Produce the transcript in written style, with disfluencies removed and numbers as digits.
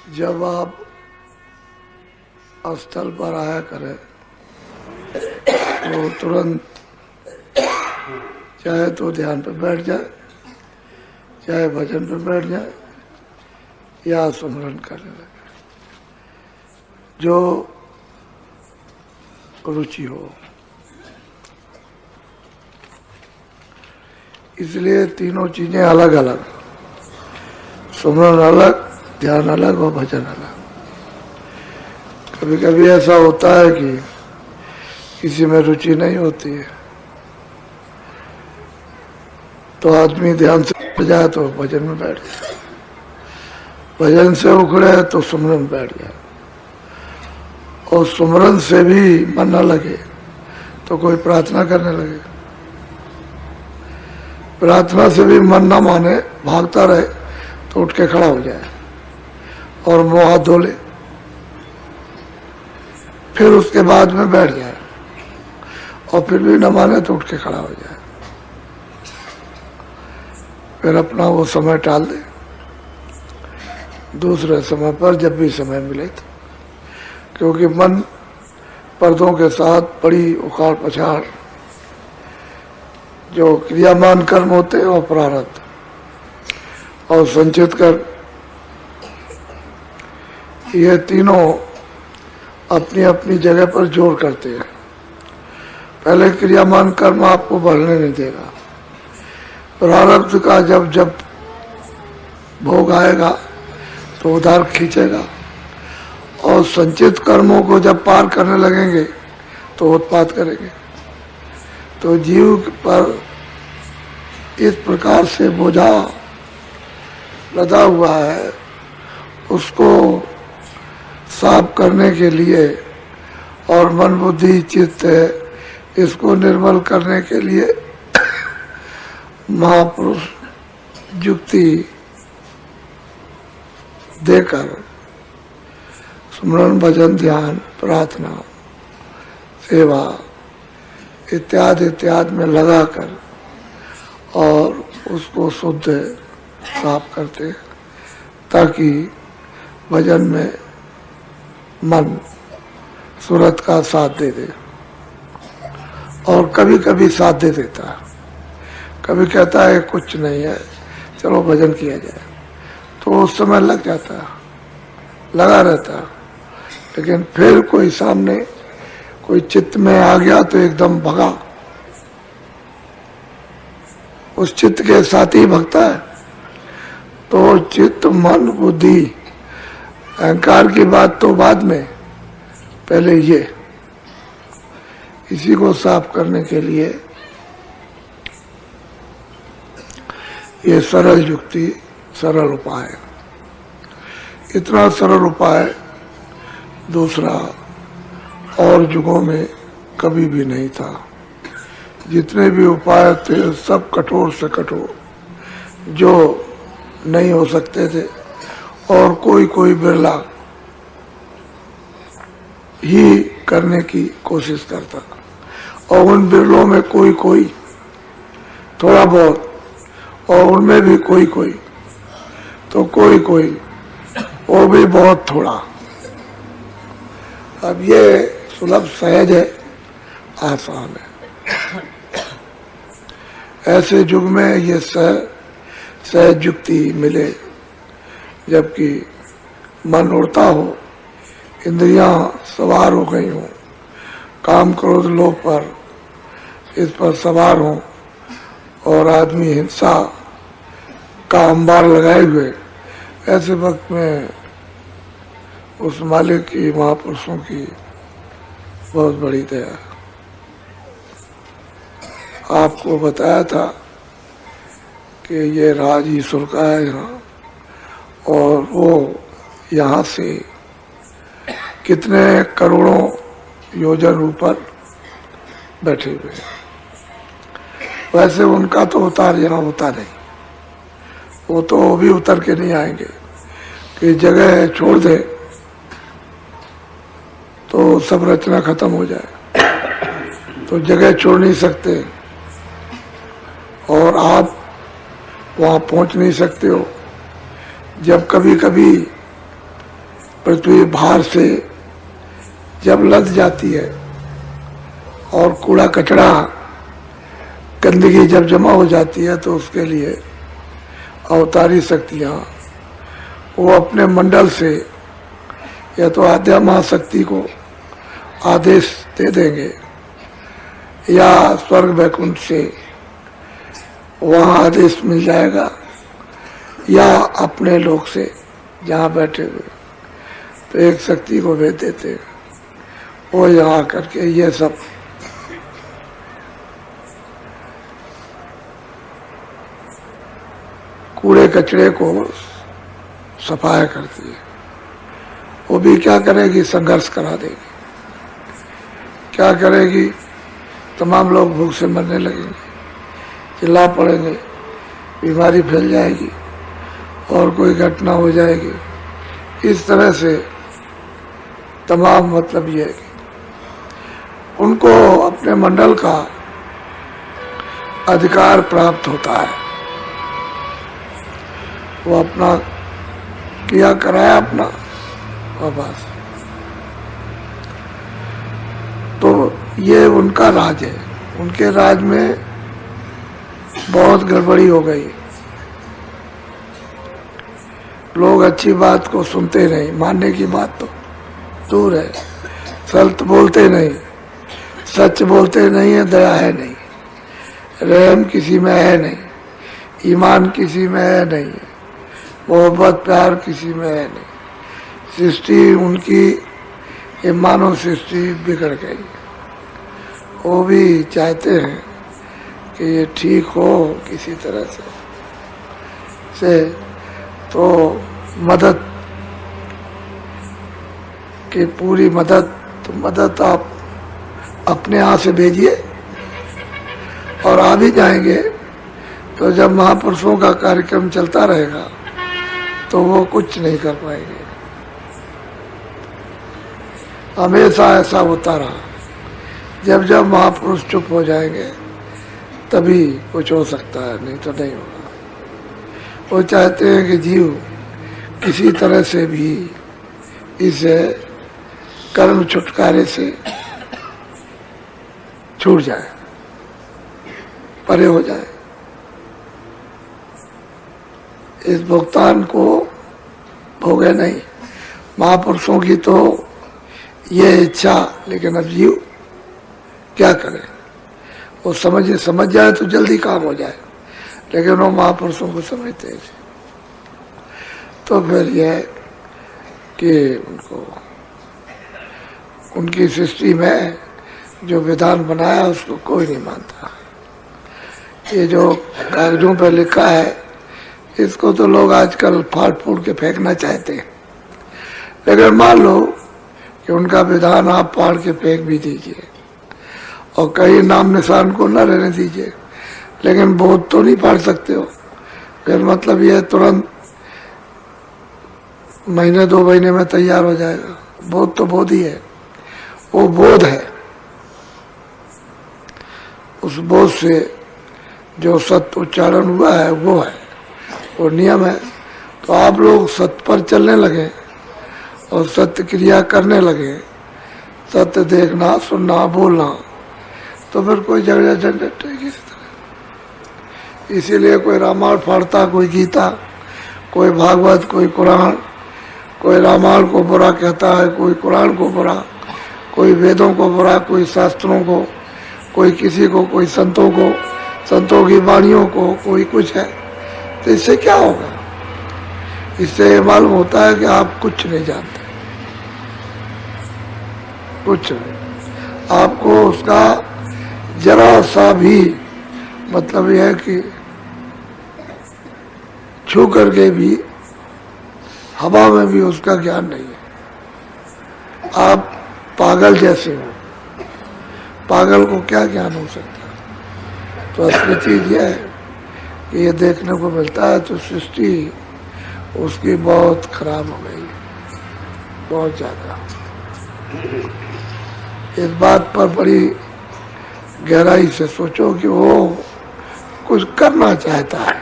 जब आप स्थल पर आया करें तो तुरंत चाहे तो ध्यान पे बैठ जाए, चाहे भजन पे बैठ जाए या स्मरण करने लगे, जो रुचि हो। इसलिए तीनों चीजें अलग अलग, स्मरण अलग, ध्यान अलग और भजन अलग। कभी कभी ऐसा होता है कि किसी में रुचि नहीं होती है तो आदमी ध्यान से बैठ जाए तो भजन में बैठ जाए, भजन से उखड़े तो सुमरन में बैठ जाए, और सुमरन से भी मन न लगे तो कोई प्रार्थना करने लगे, प्रार्थना से भी मन न माने भागता रहे तो उठ के खड़ा हो जाए और मुंह हाथ धो ले, फिर उसके बाद में बैठ जाए और फिर भी न माने तो उठ के खड़ा हो जाए, फिर अपना वो समय टाल दे, दूसरे समय पर जब भी समय मिले तो। क्योंकि मन पर्दों के साथ बड़ी उखाड़ पछाड़ जो क्रियामान कर्म होते हैं और प्रारब्ध और संचित कर, ये तीनों अपनी अपनी जगह पर जोर करते हैं। पहले क्रियामान कर्म आपको बढ़ने नहीं देगा, प्रारब्ध का जब जब भोग आएगा तो उधार खींचेगा, और संचित कर्मों को जब पार करने लगेंगे तो उत्पाद करेंगे। तो जीव पर इस प्रकार से बोझा लदा हुआ है, उसको साफ करने के लिए और मन बुद्धि चित्त इसको निर्मल करने के लिए महापुरुष युक्ति देकर स्मरण भजन ध्यान प्रार्थना सेवा इत्यादि इत्यादि में लगाकर और उसको शुद्ध साफ करते, ताकि भजन में मन सूरत का साथ दे दे। और कभी कभी साथ दे देता है, कभी कहता है कुछ नहीं है चलो भजन किया जाए, तो उस समय लग जाता है, लगा रहता है। लेकिन फिर कोई सामने कोई चित्त में आ गया तो एकदम भगा, उस चित्त के साथ ही भगता है। तो चित्त मन बुद्धि अहंकार की बात तो बाद में, पहले ये, इसी को साफ करने के लिए ये सरल युक्ति, सरल उपाय, इतना सरल उपाय दूसरा और युगों में कभी भी नहीं था। जितने भी उपाय थे सब कठोर से कठोर, जो नहीं हो सकते थे, और कोई कोई बिरला ही करने की कोशिश करता, और उन बिरलों में कोई कोई थोड़ा बहुत, और उनमें भी कोई कोई, तो कोई कोई वो भी बहुत थोड़ा। अब ये सुलभ सहज है, आसान है। ऐसे युग में ये सहज युक्ति मिले, जबकि मन उड़ता हो, इंद्रियां सवार हो गई हो, काम क्रोध लोभ पर इस पर सवार हो, और आदमी हिंसा का अंबार लगाए हुए, ऐसे वक्त में उस मालिक की, महापुरुषों की बहुत बड़ी दया। आपको बताया था कि ये राज ईश्वर का है यहाँ, और वो यहाँ से कितने करोड़ों योजन ऊपर बैठे हुए हैं। वैसे उनका तो उतार यहाँ होता नहीं, वो भी उतर के नहीं आएंगे कि जगह छोड़ दे तो सब रचना खत्म हो जाए, तो जगह छोड़ नहीं सकते, और आप वहां पहुंच नहीं सकते हो। जब कभी कभी पृथ्वी भार से जब लद जाती है और कूड़ा कचरा गंदगी जब जमा हो जाती है, तो उसके लिए अवतारी शक्तियाँ वो अपने मंडल से या तो आद्या महाशक्ति को आदेश दे देंगे या स्वर्ग वैकुंठ से वहाँ आदेश मिल जाएगा, या अपने लोग से जहाँ बैठे हुए तो एक शक्ति को भेज देते हैं, वो यहाँ करके ये सब कूड़े कचरे को सफाया करती है। वो भी क्या करेगी, संघर्ष करा देगी। क्या करेगी, तमाम लोग भूख से मरने लगेंगे, चिल्ला पड़ेंगे, बीमारी फैल जाएगी और कोई घटना हो जाएगी। इस तरह से तमाम मतलब ये है कि उनको अपने मंडल का अधिकार प्राप्त होता है। वो अपना किया कराया अपना वापस, तो ये उनका राज है। उनके राज में बहुत गड़बड़ी हो गई। लोग अच्छी बात को सुनते नहीं, मानने की बात तो दूर है, सत्य बोलते नहीं, सच बोलते नहीं है, दया है नहीं, रहम किसी में है नहीं, ईमान किसी में है नहीं, मोहब्बत प्यार किसी में है नहीं। सृष्टि उनकी ये मानव सृष्टि बिगड़ गई। वो भी चाहते हैं कि ये ठीक हो किसी तरह से तो मदद की पूरी मदद, तो मदद आप अपने यहाँ से भेजिए और आ भी जाएंगे। तो जब महापुरुषों का कार्यक्रम चलता रहेगा तो वो कुछ नहीं कर पाएंगे। हमेशा ऐसा होता रहा, जब जब महापुरुष चुप हो जाएंगे तभी कुछ हो सकता है, नहीं तो नहीं होगा। वो चाहते हैं कि जीव किसी तरह से भी इस कर्म छुटकारे से छूट जाए, परे हो जाए। इस भुगतान को भोगे नहीं। महापुरुषों की तो ये इच्छा, लेकिन अब जीव क्या करे, वो समझ जाए तो जल्दी काम हो जाए, लेकिन वो महापुरुषों को समझते हैं। तो फिर यह है कि उनकी सृष्टि में जो विधान बनाया उसको कोई नहीं मानता। ये जो कागजों पर लिखा है इसको तो लोग आजकल फाड़ फूड़ के फेंकना चाहते हैं, लेकिन मान लो कि उनका विधान आप फाड़ के फेंक भी दीजिए और कहीं नाम निशान को न रहने दीजिए, लेकिन बोध तो नहीं फाड़ सकते हो। फिर मतलब यह तुरंत महीने 2 महीने में तैयार हो जाएगा। बोध तो बोध ही है, वो बोध है। उस बोध से जो सत्य उच्चारण हुआ है वो है, वो नियम है। तो आप लोग सत्य पर चलने लगे और सत्य क्रिया करने लगे, सत्य देखना, सुनना, बोलना, तो फिर कोई झगड़ा झंझट नहीं किसी तरह। इसीलिए कोई रामायण फाड़ता, कोई गीता, कोई भागवत, कोई कुरान, कोई रामायण को बुरा कहता है, कोई कुरान को बुरा, कोई वेदों को बुरा, कोई शास्त्रों को, कोई किसी को, कोई संतों को, संतों की वाणियों को, कोई कुछ है। तो इससे क्या होगा? इससे मालूम होता है कि आप कुछ नहीं जानते, कुछ नहीं। आपको उसका जरा सा भी मतलब यह है कि छू करके भी, हवा में भी उसका ज्ञान नहीं है। आप पागल जैसे हो, पागल को क्या ज्ञान हो सकता है? तो असली चीज यह है कि ये देखने को मिलता है। तो सृष्टि उसकी बहुत खराब हो गई, बहुत ज्यादा। इस बात पर बड़ी गहराई से सोचो कि वो कुछ करना चाहता है,